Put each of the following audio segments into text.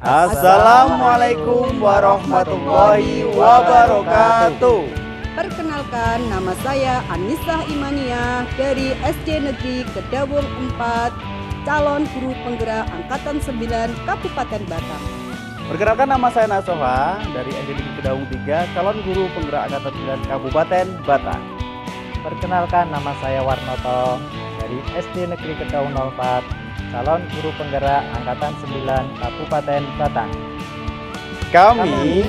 Assalamualaikum warahmatullahi wabarakatuh. Perkenalkan, nama saya Anissa Imania dari SD Negeri Kedawung 4, calon guru penggerak Angkatan 9 Kabupaten Batang. Perkenalkan, nama saya Nasoha dari SD Negeri Kedawung 3, calon guru penggerak Angkatan 9 Kabupaten Batang. Perkenalkan, nama saya Warnoto dari SD Negeri Kedawung 04, calon guru penggerak Angkatan 9 Kabupaten Batang. Kami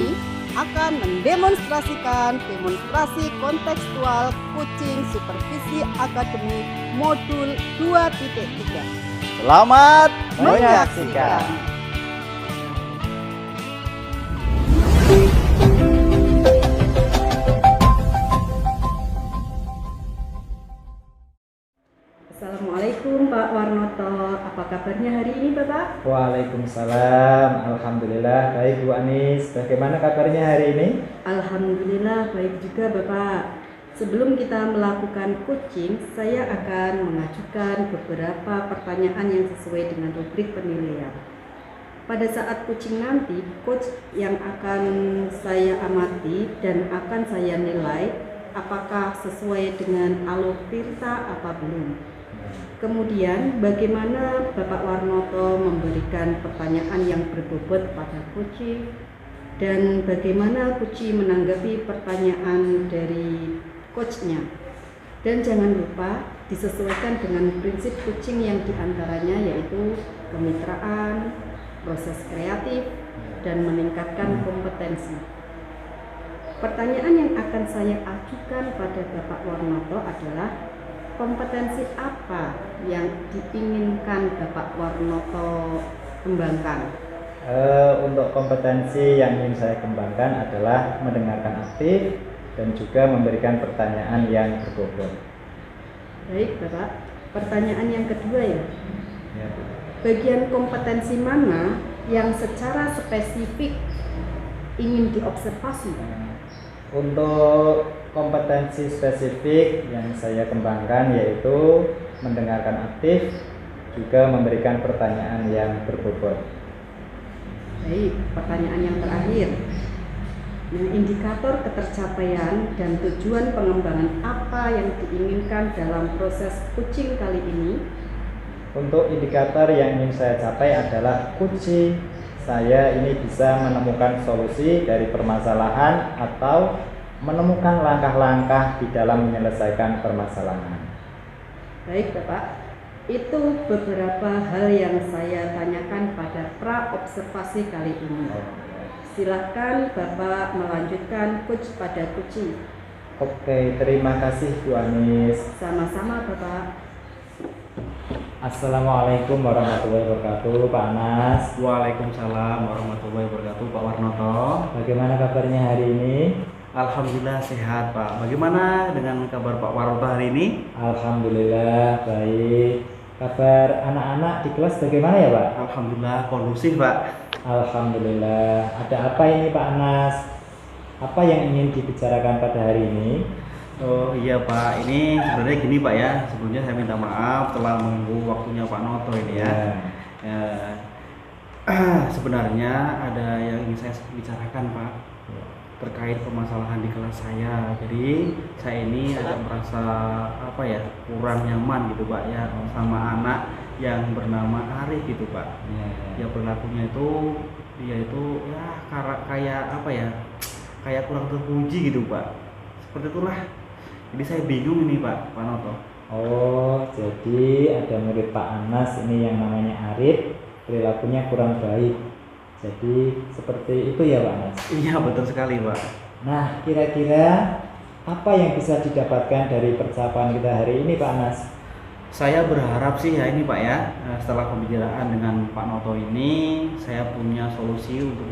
akan mendemonstrasikan demonstrasi kontekstual kucing supervisi akademik modul 2.3. selamat Menyaksikan. Assalamualaikum Pak Warnoto, apa kabarnya hari ini Bapak? Waalaikumsalam. Alhamdulillah baik Bu Anis. Bagaimana kabarnya hari ini? Alhamdulillah baik juga Bapak. Sebelum kita melakukan coaching, saya akan mengajukan beberapa pertanyaan yang sesuai dengan rubrik penilaian. Pada saat coaching nanti, coach yang akan saya amati dan akan saya nilai apakah sesuai dengan alur tirta apa belum. Kemudian bagaimana Bapak Warnoto memberikan pertanyaan yang berbobot pada Kuci, dan bagaimana Kuci menanggapi pertanyaan dari coachnya. Dan jangan lupa disesuaikan dengan prinsip coaching yang diantaranya yaitu kemitraan, proses kreatif, dan meningkatkan kompetensi. Pertanyaan yang akan saya ajukan pada Bapak Warnoto adalah kompetensi apa yang diinginkan Bapak Warnoto kembangkan? Untuk kompetensi yang ingin saya kembangkan adalah mendengarkan aktif dan juga memberikan pertanyaan yang berbobot. Baik Bapak, pertanyaan yang kedua ya. Ya, Bu. Bagian kompetensi mana yang secara spesifik ingin diobservasi? Untuk kompetensi spesifik yang saya kembangkan yaitu mendengarkan aktif, juga memberikan pertanyaan yang berbobot. Baik, pertanyaan yang terakhir. Nah, indikator ketercapaian dan tujuan pengembangan apa yang diinginkan dalam proses coaching kali ini? Untuk indikator yang ingin saya capai adalah kunci saya ini bisa menemukan solusi dari permasalahan atau menemukan langkah-langkah di dalam menyelesaikan permasalahan. Baik Bapak, itu beberapa hal yang saya tanyakan pada pra-observasi kali ini. Silahkan Bapak melanjutkan coach pada coaching. Oke, terima kasih Bu Anis. Sama-sama Bapak. Assalamualaikum warahmatullahi wabarakatuh, Pak Anas. Waalaikumsalam warahmatullahi wabarakatuh, Pak Warnoto. Bagaimana kabarnya hari ini? Alhamdulillah sehat, Pak. Bagaimana dengan kabar Pak Warnoto hari ini? Alhamdulillah baik. Kabar anak-anak di kelas bagaimana ya, Pak? Alhamdulillah kondusif, Pak. Alhamdulillah. Ada apa ini Pak Anas? Apa yang ingin dibicarakan pada hari ini? Oh iya Pak, ini sebenarnya gini Pak ya. Sebelumnya saya minta maaf telah menunggu waktunya Pak Noto ini ya. Sebenarnya ada yang ingin saya bicarakan Pak, terkait permasalahan di kelas saya. Jadi saya ini agak merasa apa ya, kurang nyaman gitu Pak ya sama anak yang bernama Arif gitu Pak. Ya perilakunya itu dia itu ya kayak apa ya, kayak kurang terpuji gitu Pak. Seperti itulah. Jadi saya bingung ini Pak Noto. Oh, jadi ada murid Pak Anas ini yang namanya Arif, perilakunya kurang baik. Jadi seperti itu ya Pak Anas? Iya betul sekali Pak. Nah, kira-kira apa yang bisa didapatkan dari percakapan kita hari ini Pak Anas? Saya berharap sih ya ini Pak ya, setelah pembicaraan dengan Pak Noto ini, saya punya solusi untuk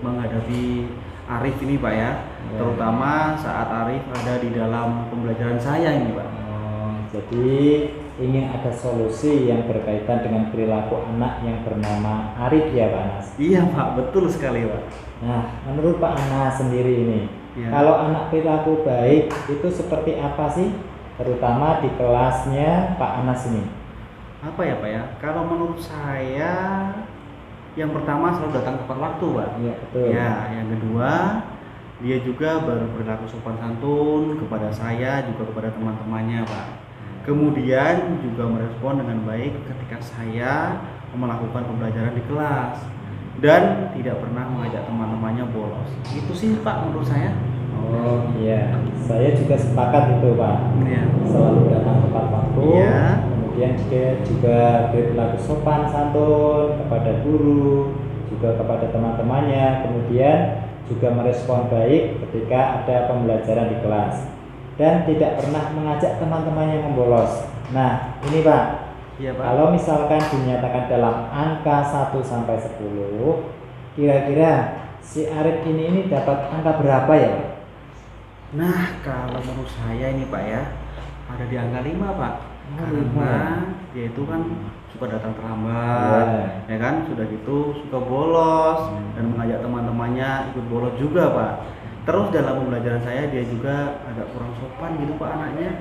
menghadapi Arif ini Pak ya, terutama saat Arif ada di dalam pembelajaran saya ini Pak. Oh, jadi ingin ada solusi yang berkaitan dengan perilaku anak yang bernama Arif ya Pak Anas? Iya Pak, betul sekali Pak. Nah, menurut Pak Anas sendiri ini, Ya. kalau anak perilaku baik itu seperti apa sih? Terutama di kelasnya Pak Anas ini. Apa ya Pak ya, kalau menurut saya yang pertama selalu datang tepat waktu, Pak. Iya, betul. Ya, yang kedua dia juga baru berlaku sopan santun kepada saya juga kepada teman-temannya, Pak. Kemudian juga merespon dengan baik ketika saya melakukan pembelajaran di kelas dan tidak pernah mengajak teman-temannya bolos. Itu sih Pak menurut saya. Oh iya, saya juga sepakat itu Pak. Iya. Selalu datang tepat waktu. Iya. Kemudian dia juga berlaku sopan santun kepada guru, juga kepada teman-temannya. Kemudian juga merespon baik ketika ada pembelajaran di kelas dan tidak pernah mengajak teman-temannya membolos. Nah, ini Pak. Iya, Pak. Kalau misalkan dinyatakan dalam angka 1 sampai 10, kira-kira si Arif ini dapat angka berapa ya, Pak? Nah, kalau menurut saya ini Pak ya, ada di angka 5, Pak. Karena dia itu kan suka datang terlambat, ya kan? Sudah gitu suka bolos dan mengajak teman-temannya ikut bolos juga, Pak. Terus dalam pembelajaran saya dia juga agak kurang sopan gitu Pak anaknya.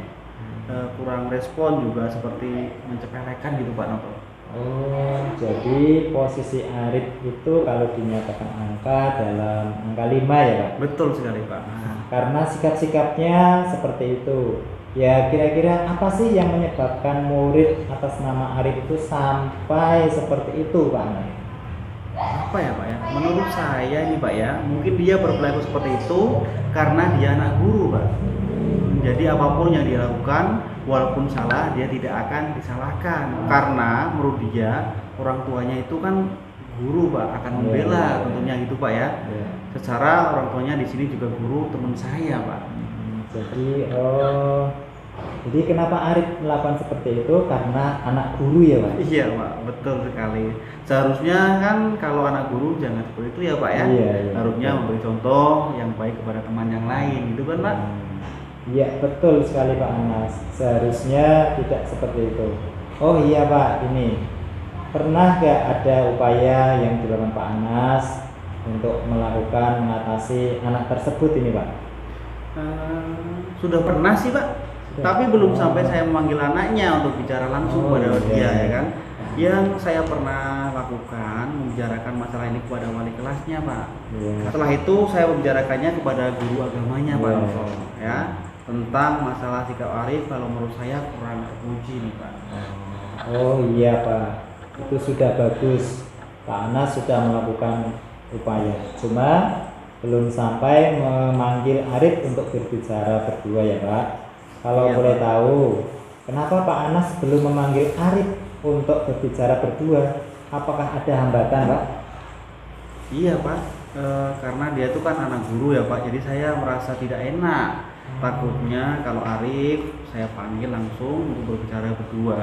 Kurang respon juga seperti mencepelekan gitu Pak Noto. Oh, jadi posisi Arif itu kalau dinyatakan angka dalam angka 5 ya Pak? Betul sekali Pak. Karena sikap-sikapnya seperti itu. Ya kira-kira apa sih yang menyebabkan murid atas nama Arif itu sampai seperti itu Pak? Apa ya Pak ya? Menurut saya ini Pak ya, mungkin dia berperilaku seperti itu karena dia anak guru Pak. Jadi apapun yang dia lakukan, walaupun salah, dia tidak akan disalahkan. Karena menurut dia, orang tuanya itu kan guru Pak, akan membela tentunya gitu Pak ya. Secara orang tuanya di sini juga guru teman saya Pak. Jadi kenapa Arif melakukan seperti itu? Karena anak guru ya Pak? Iya Pak, betul sekali. Seharusnya kan kalau anak guru jangan seperti itu ya Pak ya. Iya, harusnya memberi contoh yang baik kepada teman yang lain gitu kan Pak. Iya betul sekali Pak Anas. Seharusnya tidak seperti itu. Oh iya Pak, ini pernah gak ada upaya yang dilakukan Pak Anas untuk melakukan mengatasi anak tersebut ini Pak? Sudah pernah sih Pak. Tapi belum sampai saya memanggil anaknya untuk bicara langsung pada dia ya kan. Yang saya pernah lakukan membicarakan masalah ini kepada wali kelasnya Pak. Setelah itu saya membicarakannya kepada guru agamanya Pak Noto ya, tentang masalah sikap Arif kalau menurut saya kurang terpuji nih Pak. Oh iya Pak, itu sudah bagus. Pak Anas sudah melakukan upaya. Cuma belum sampai memanggil Arif untuk berbicara berdua ya Pak. Kalau boleh tahu, kenapa Pak Anas belum memanggil Arif untuk berbicara berdua? Apakah ada hambatan Pak? Iya Pak, karena dia itu kan anak guru ya Pak, jadi saya merasa tidak enak. Takutnya kalau Arif saya panggil langsung untuk berbicara berdua,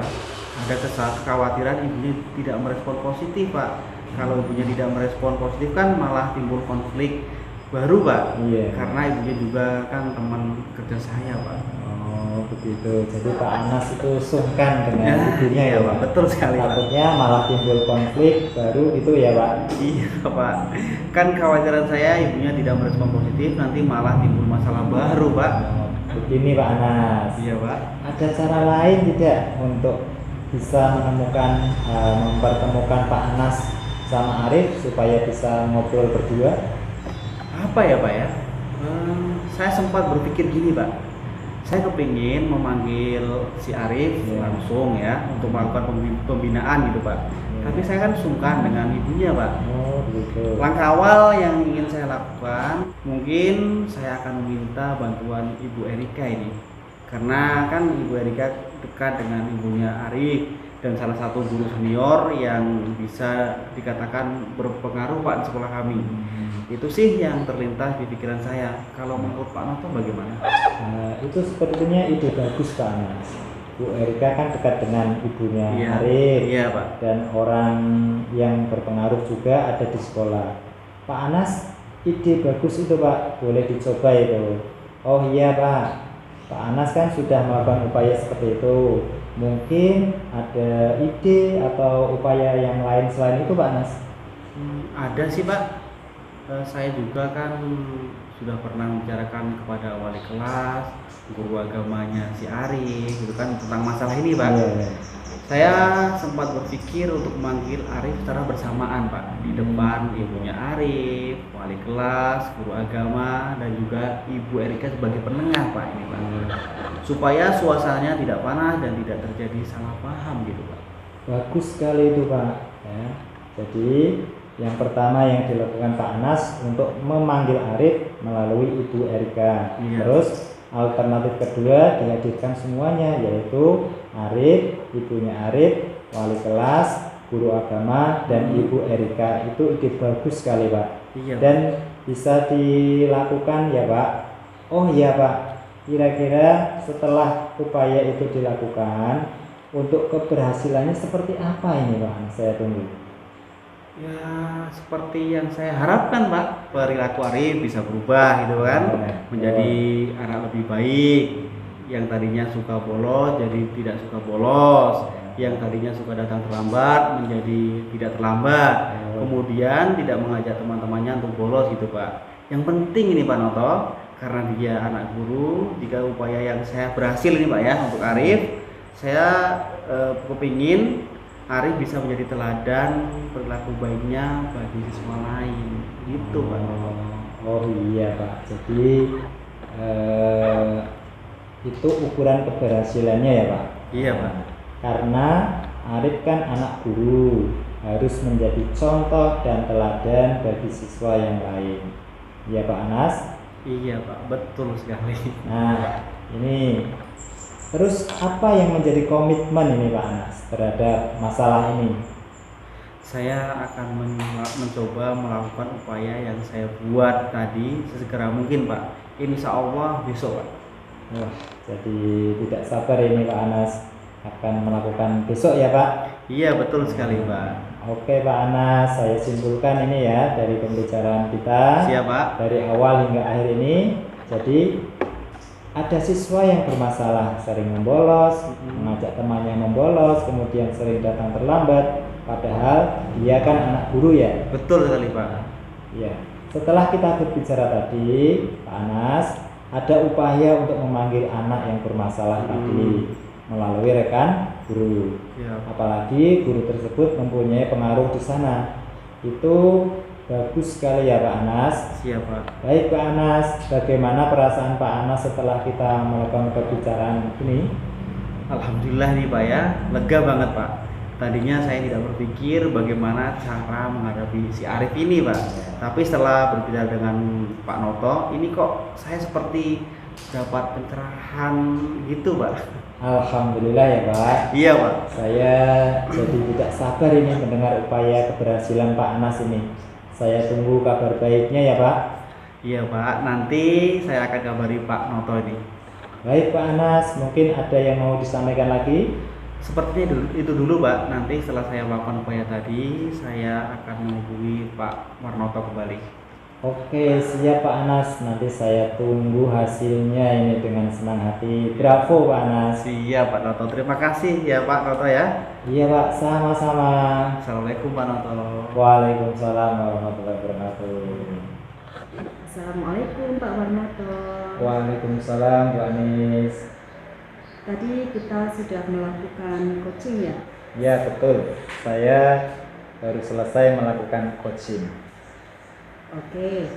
ada kekhawatiran ibunya tidak merespon positif Pak. Kalau ibunya tidak merespon positif kan malah timbul konflik baru Pak. Karena ibunya juga kan teman kerja saya Pak. Oh begitu, jadi Pak Anas itu sungkan dengan ibunya ya Pak? Betul sekali Pak. Takutnya malah timbul konflik baru gitu ya Pak? Iya Pak, kan kekhawatiran saya ibunya tidak merespon positif, nanti malah timbul masalah baru Pak. Begini Pak Anas. Iya Pak. Ada cara lain tidak untuk bisa mempertemukan Pak Anas sama Arif supaya bisa ngobrol berdua? Apa ya Pak ya? Saya sempat berpikir gini Pak, saya kepingin memanggil si Arif langsung ya untuk melakukan pembinaan gitu Pak. Tapi saya kan sungkan dengan ibunya Pak. Oh gitu. Langkah awal yang ingin saya lakukan, mungkin saya akan meminta bantuan Ibu Erika ini. Karena kan Ibu Erika dekat dengan ibunya Arif dan salah satu guru senior yang bisa dikatakan berpengaruh Pak di sekolah kami. Itu sih yang terlintas di pikiran saya. Kalau menurut Pak Noto bagaimana? Itu sepertinya ide bagus Pak Anas. Bu Erika kan dekat dengan ibunya Arif. Iya Pak. Dan orang yang berpengaruh juga ada di sekolah. Pak Anas, ide bagus itu Pak, boleh dicoba itu. Oh iya Pak, Pak Anas kan sudah melakukan upaya seperti itu. Mungkin ada ide atau upaya yang lain selain itu Pak Anas? Ada sih Pak. Saya juga kan sudah pernah membicarakan kepada wali kelas, guru agamanya si Arif, gitu kan tentang masalah ini Pak. Saya sempat berpikir untuk memanggil Arif secara bersamaan Pak, di depan ibunya Arif, wali kelas, guru agama, dan juga Ibu Erika sebagai penengah Pak ini Pak, supaya suasananya tidak panas dan tidak terjadi salah paham gitu Pak. Bagus sekali itu Pak ya. Jadi yang pertama yang dilakukan Pak Anas untuk memanggil Arif melalui Ibu Erika. Iya. Terus alternatif kedua dihadirkan semuanya, yaitu Arif, ibunya Arif, wali kelas, guru agama, dan Ibu Erika. Itu ide bagus sekali Pak. Iya. Dan bisa dilakukan ya Pak. Oh iya Pak, kira-kira setelah upaya itu dilakukan, untuk keberhasilannya seperti apa ini Pak? Saya tunggu. Ya seperti yang saya harapkan Pak, perilaku Arif bisa berubah gitu kan, menjadi anak lebih baik, yang tadinya suka bolos jadi tidak suka bolos, yang tadinya suka datang terlambat menjadi tidak terlambat, kemudian tidak mengajak teman-temannya untuk bolos gitu Pak. Yang penting ini Pak Noto, karena dia anak guru, jika upaya yang saya berhasil ini Pak ya untuk Arif, saya kepingin Arif bisa menjadi teladan perilaku baiknya bagi siswa lain gitu Pak. Oh iya Pak, jadi itu ukuran keberhasilannya ya Pak? Iya Pak. Karena Arif kan anak guru, harus menjadi contoh dan teladan bagi siswa yang lain. Iya Pak Anas? Iya Pak, betul sekali. Nah ini, terus apa yang menjadi komitmen ini Pak Anas terhadap masalah ini? Saya akan mencoba melakukan upaya yang saya buat tadi sesegera mungkin Pak. Insya Allah besok Pak. Wah, jadi tidak sabar ini Pak Anas akan melakukan besok ya Pak? Iya betul sekali Pak. Oke Pak Anas, saya simpulkan ini ya dari pembicaraan kita. Siap Pak. Dari awal hingga akhir ini, jadi ada siswa yang bermasalah, sering membolos, mengajak temannya membolos, kemudian sering datang terlambat, padahal dia kan anak guru ya. Betul sekali Pak. Ya. Setelah kita berbicara tadi, Pak Anas, ada upaya untuk memanggil anak yang bermasalah tadi melalui rekan guru. Siap. Apalagi guru tersebut mempunyai pengaruh di sana. Itu bagus sekali ya Pak Anas. Siap Pak. Baik Pak Anas, bagaimana perasaan Pak Anas setelah kita melakukan perbicaraan ini? Alhamdulillah nih Pak ya, lega banget Pak. Tadinya saya tidak berpikir bagaimana cara menghadapi si Arif ini Pak. Tapi setelah berbicara dengan Pak Noto, ini kok saya seperti dapat pencerahan gitu Pak. Alhamdulillah ya Pak. Iya Pak. Saya jadi tidak sabar ini mendengar upaya keberhasilan Pak Anas ini. Saya tunggu kabar baiknya ya Pak. Iya Pak, nanti saya akan kabari Pak Noto ini. Baik Pak Anas, mungkin ada yang mau disampaikan lagi? Sepertinya itu dulu Pak, nanti setelah saya melakukan upaya tadi, saya akan menghubungi Pak Warnoto kembali. Oke, siap Pak Anas, nanti saya tunggu hasilnya ini dengan senang hati. Bravo Pak Anas. Siap Pak Noto, terima kasih ya Pak Noto ya. Iya Pak, sama-sama. Assalamualaikum Pak Noto. Waalaikumsalam warahmatullahi wabarakatuh. Assalamualaikum Pak Warnoto. Waalaikumsalam Bu Anis. Tadi kita sudah melakukan coaching ya? Ya betul, saya baru selesai melakukan coaching. Oke,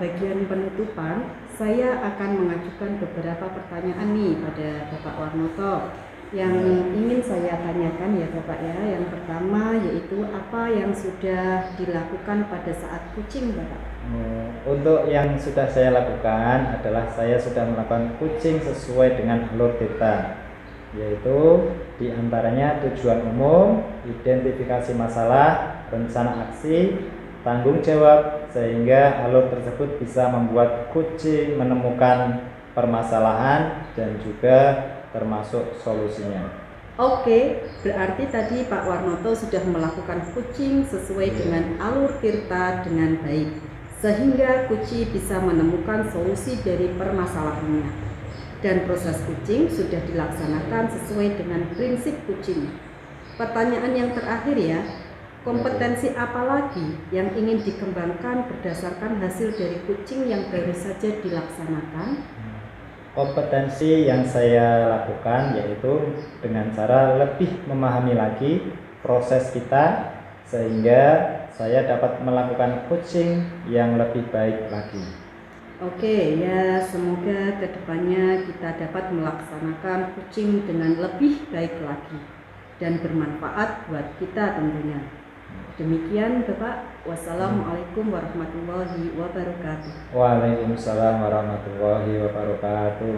bagian penutupan saya akan mengajukan beberapa pertanyaan nih pada Bapak Warnoto yang ingin saya tanyakan ya Bapak ya. Yang pertama yaitu apa yang sudah dilakukan pada saat coaching Bapak? Untuk yang sudah saya lakukan adalah saya sudah melakukan coaching sesuai dengan alur Tirta, yaitu diantaranya tujuan umum, identifikasi masalah, rencana aksi, tanggung jawab, sehingga alur tersebut bisa membuat coaching menemukan permasalahan dan juga termasuk solusinya. Oke, berarti tadi Pak Warnoto sudah melakukan coaching sesuai dengan alur Tirta dengan baik, sehingga coaching bisa menemukan solusi dari permasalahannya. Dan proses coaching sudah dilaksanakan sesuai dengan prinsip coaching. Pertanyaan yang terakhir ya, kompetensi apa lagi yang ingin dikembangkan berdasarkan hasil dari coaching yang baru saja dilaksanakan? kompetensi yang saya lakukan yaitu dengan cara lebih memahami lagi proses kita sehingga saya dapat melakukan coaching yang lebih baik lagi. Oke, ya semoga kedepannya kita dapat melaksanakan coaching dengan lebih baik lagi dan bermanfaat buat kita tentunya. Demikian Bapak, wassalamualaikum warahmatullahi wabarakatuh. Waalaikumsalam warahmatullahi wabarakatuh.